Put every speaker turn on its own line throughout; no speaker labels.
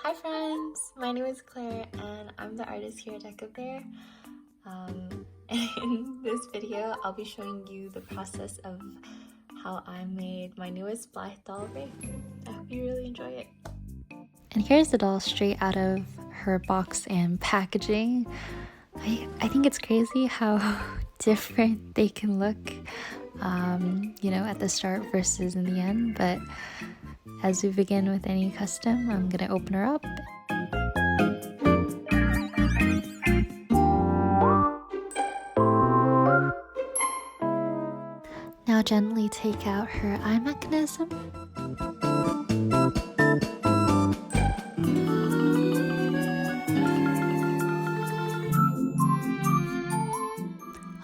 Hi friends, my name is Claire and I'm the artist here at Deco Bear. In this video, I'll be showing you the process of how I made my newest Blythe Doll rig. I hope you really enjoy it.
And here's the doll straight out of her box and packaging. I think it's crazy how different they can look, at the start versus in the end. But as we begin with any custom, I'm gonna open her up. Now gently take out her eye mechanism.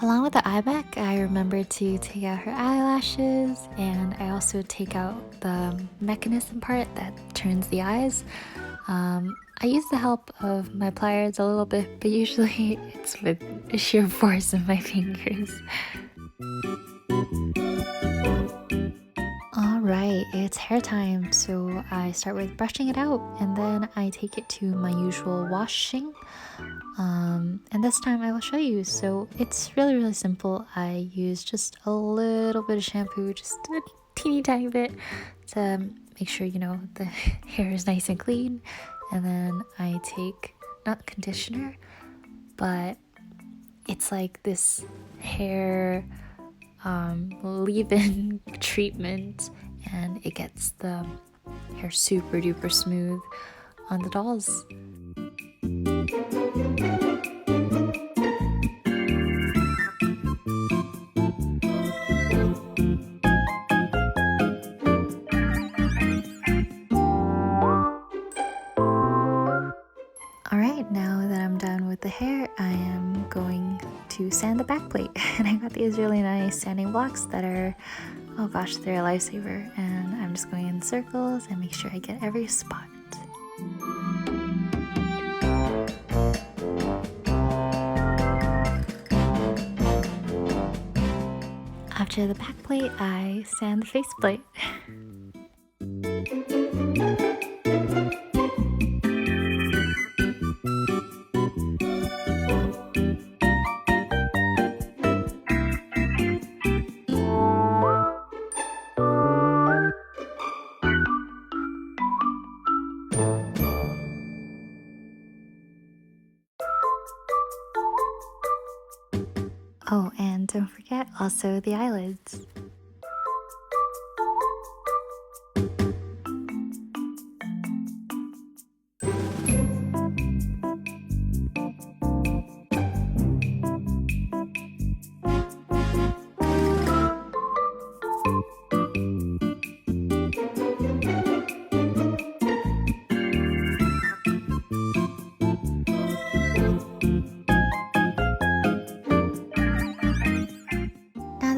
Along with the eye back, I remembered to take out her eyelashes, and I also take out the mechanism part that turns the eyes. I use the help of my pliers a little bit, but usually it's with sheer force of my fingers. Alright, it's hair time, so I start with brushing it out, and then I take it to my usual washing. And this time I will show you. So it's really simple. I use just a little bit of shampoo, just a teeny tiny bit, to make sure the hair is nice and clean. And then I take, not conditioner, but it's like this hair leave-in treatment, and it gets the hair super duper smooth on the dolls. Alright, now that I'm done with the hair, I am going to sand the back plate. And I got these really nice sanding blocks that are, oh gosh, they're a lifesaver. And I'm just going in circles and make sure I get every spot. After the back plate, I sand the face plate. Oh, and don't forget also the eyelids.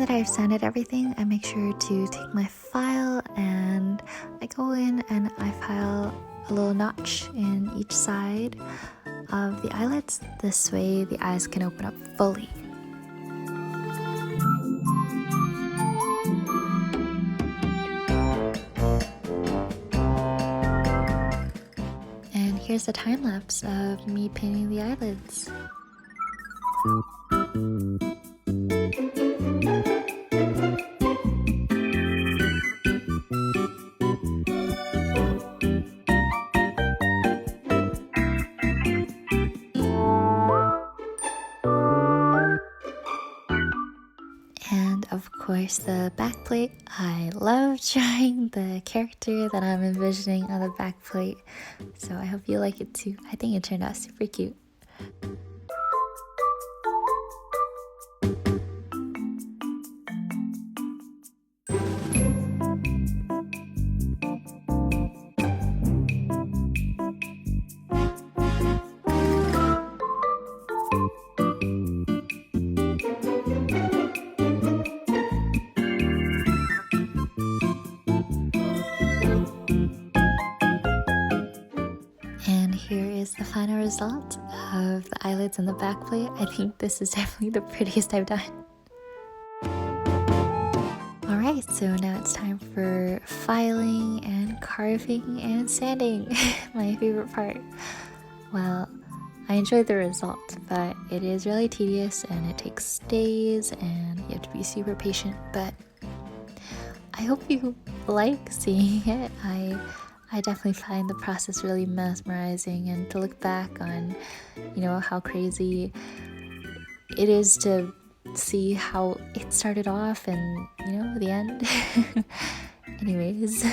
I've sanded everything, I make sure to take my file and I go in and I file a little notch in each side of the eyelids. This way the eyes can open up fully. And here's a time lapse of me painting the eyelids. And of course the backplate. I love drawing the character that I'm envisioning on the backplate, so I hope you like it too. I think it turned out super cute. Here is the final result of the eyelids and the backplate. I think this is definitely the prettiest I've done. Alright, Alright, so now it's time for filing and carving and sanding. My favorite part. Well, I enjoyed the result, but it is really tedious and it takes days and you have to be super patient, but I hope you like seeing it. I definitely find the process really mesmerizing, and to look back on, how crazy it is to see how it started off and, the end. Anyways.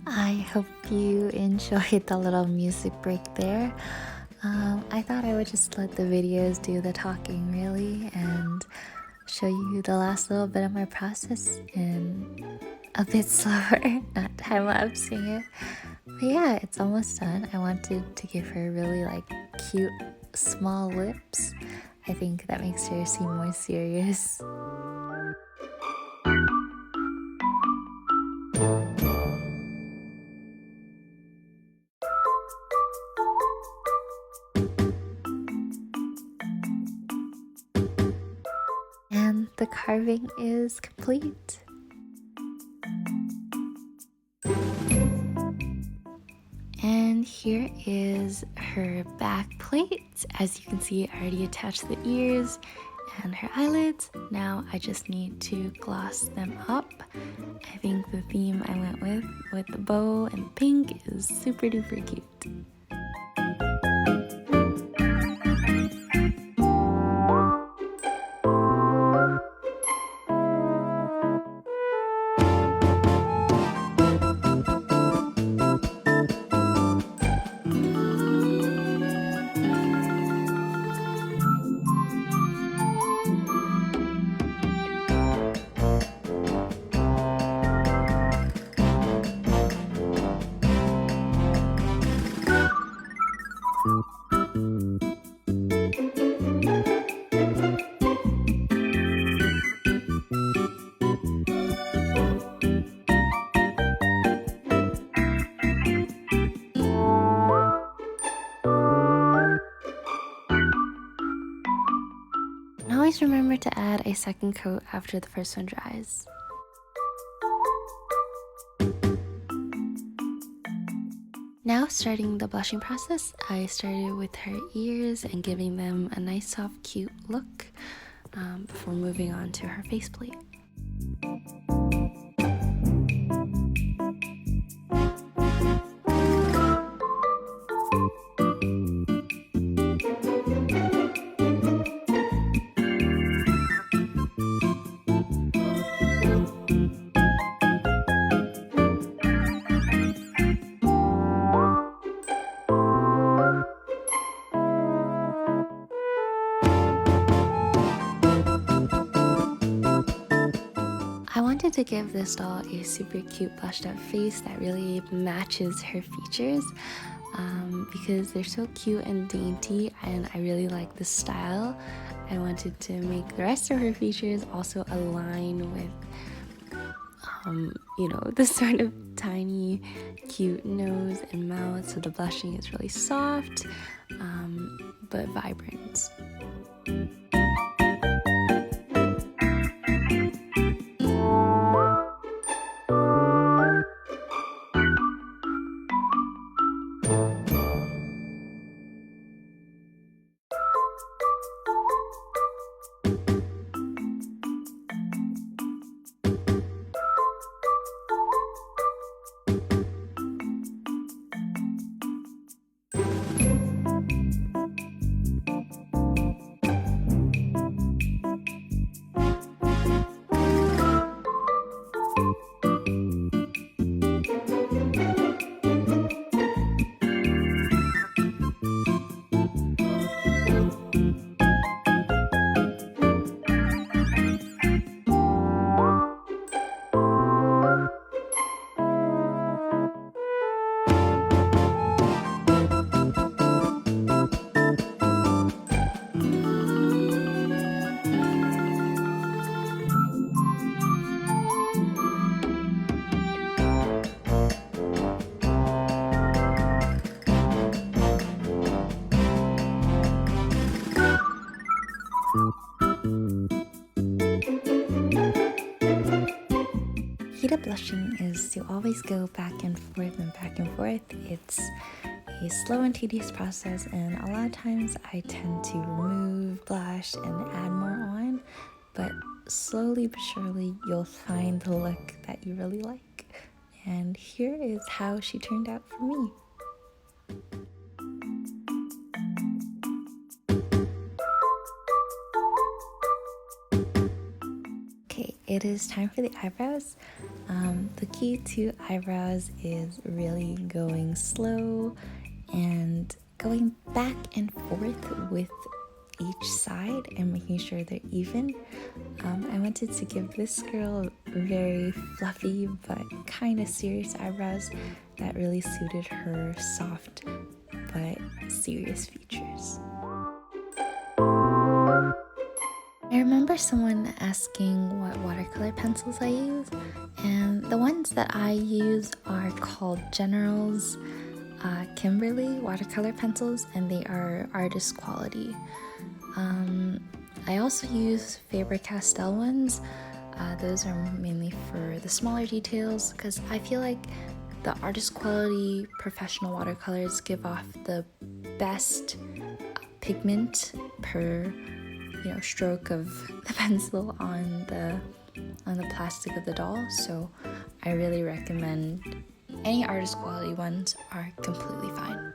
I hope you enjoyed the little music break there. I thought I would just let the videos do the talking really and show you the last little bit of my process in a bit slower, not time-lapsing it. But yeah, it's almost done. I wanted to give her really cute small lips. I think that makes her seem more serious. And the carving is complete. And here is her back plate. As you can see, I already attached the ears and her eyelids. Now I just need to gloss them up. I think the theme I went with the bow and the pink is super duper cute. And always remember to add a second coat after the first one dries. Now starting the blushing process, I started with her ears and giving them a nice soft cute look before moving on to her faceplate. I wanted to give this doll a super cute blushed up face that really matches her features because they're so cute and dainty, and I really like the style. I wanted to make the rest of her features also align with this sort of tiny cute nose and mouth, so the blushing is really soft but vibrant. Key to blushing is to always go back and forth and back and forth. It's a slow and tedious process, and a lot of times I tend to remove blush and add more on, but slowly but surely you'll find the look that you really like. And here is how she turned out for me. Okay, it is time for the eyebrows. The key to eyebrows is really going slow and going back and forth with each side and making sure they're even. I wanted to give this girl very fluffy but kind of serious eyebrows that really suited her soft but serious features. I remember someone asking what watercolor pencils I use, and the ones that I use are called General's Kimberly watercolor pencils, and they are artist quality. I also use Faber-Castell ones. Those are mainly for the smaller details because I feel like the artist quality professional watercolors give off the best pigment per stroke of the pencil on the plastic of the doll. So I really recommend any artist quality ones are completely fine.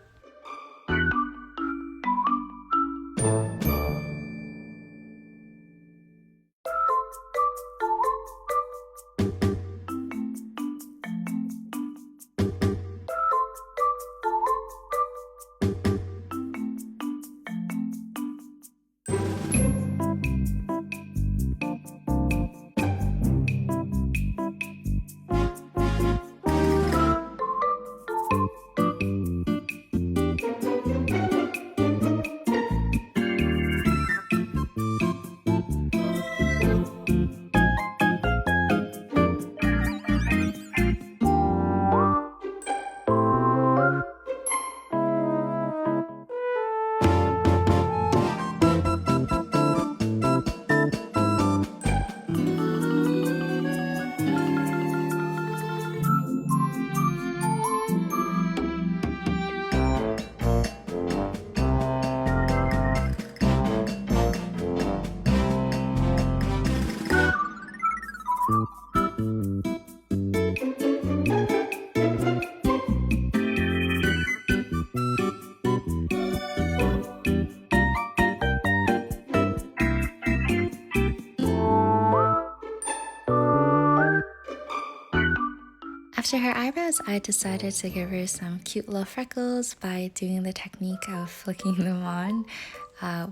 After her eyebrows, I decided to give her some cute little freckles by doing the technique of flicking them on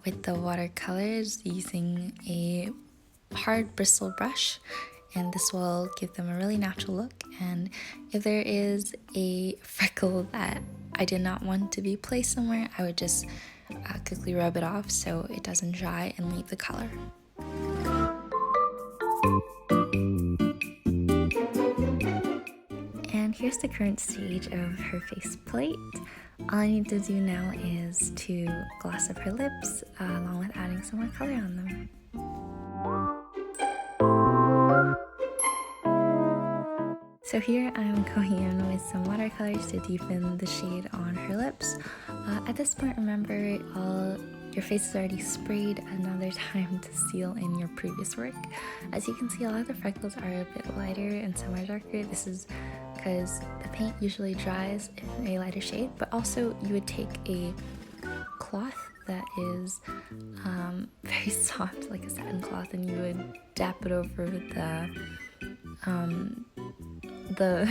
with the watercolors using a hard bristle brush, and this will give them a really natural look. And if there is a freckle that I did not want to be placed somewhere, I would just quickly rub it off so it doesn't dry and leave the color. And here's the current stage of her faceplate. All I need to do now is to gloss up her lips along with adding some more color on them. So here I'm going in with some watercolors to deepen the shade on her lips. At this point, remember, your face is already sprayed, another time to seal in your previous work. As you can see, a lot of the freckles are a bit lighter and some are darker. This is because the paint usually dries in a lighter shade, but also you would take a cloth that is very soft, like a satin cloth, and you would dap it over with the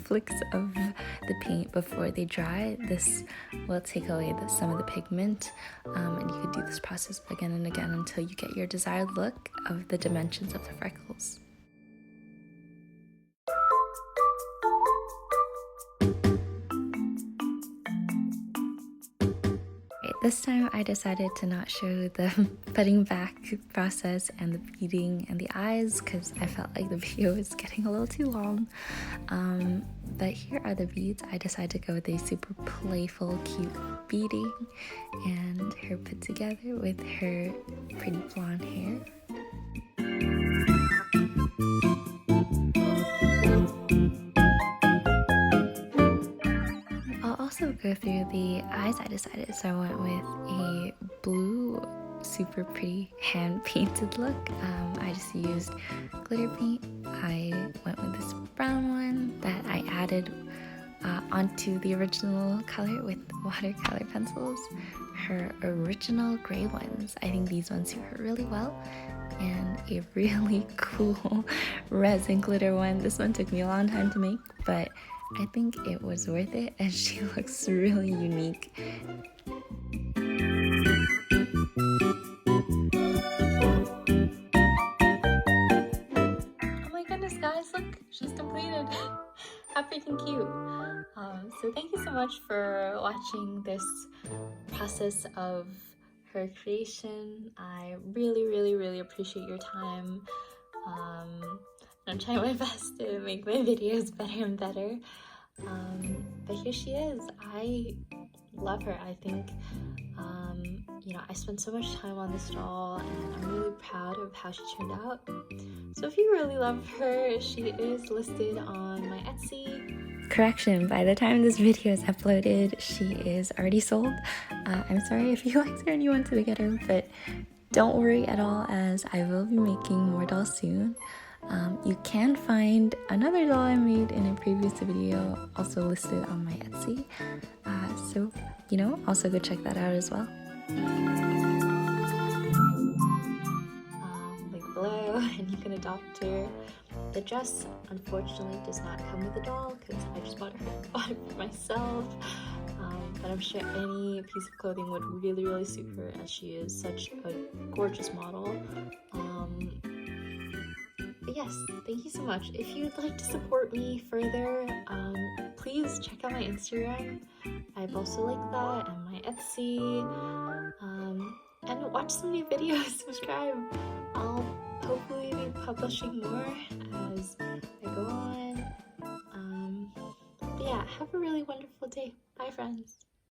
flicks of the paint before they dry. This will take away some of the pigment, and you could do this process again and again until you get your desired look of the dimensions of the freckles. This time I decided to not show the putting back process and the beading and the eyes because I felt like the video was getting a little too long. But here are the beads. I decided to go with a super playful, cute beading and her put together with her pretty blonde hair. Also go through the eyes I decided, so I went with a blue super pretty hand painted look. I just used glitter paint. I went with this brown one that I added onto the original color with watercolor pencils. Her original gray ones, I think these ones suit her really well, and a really cool resin glitter one. This one took me a long time to make, but I think it was worth it, and she looks really unique.
Oh my goodness, guys, look, she's completed. How freaking cute. So thank you so much for watching this process of her creation. I really appreciate your time. I'm trying my best to make my videos better and better. But here she is. I love her. I think, you know, I spent so much time on this doll and I'm really proud of how she turned out. So if you really love her, she is listed on my Etsy.
Correction, by the time this video is uploaded, she is already sold. I'm sorry if you liked her and you wanted to get her, but don't worry at all, as I will be making more dolls soon. You can find another doll I made in a previous video also listed on my Etsy. So, you know, also go check that out as well.
Link below, and you can adopt her. The dress unfortunately does not come with a doll because I just bought it for myself. But I'm sure any piece of clothing would really suit her, as she is such a gorgeous model. But yes, thank you so much. If you'd like to support me further, please check out my Instagram. I've also linked that, and my Etsy, and watch some new videos. Subscribe. I'll hopefully be publishing more as I go on. But yeah, have a really wonderful day. Bye, friends.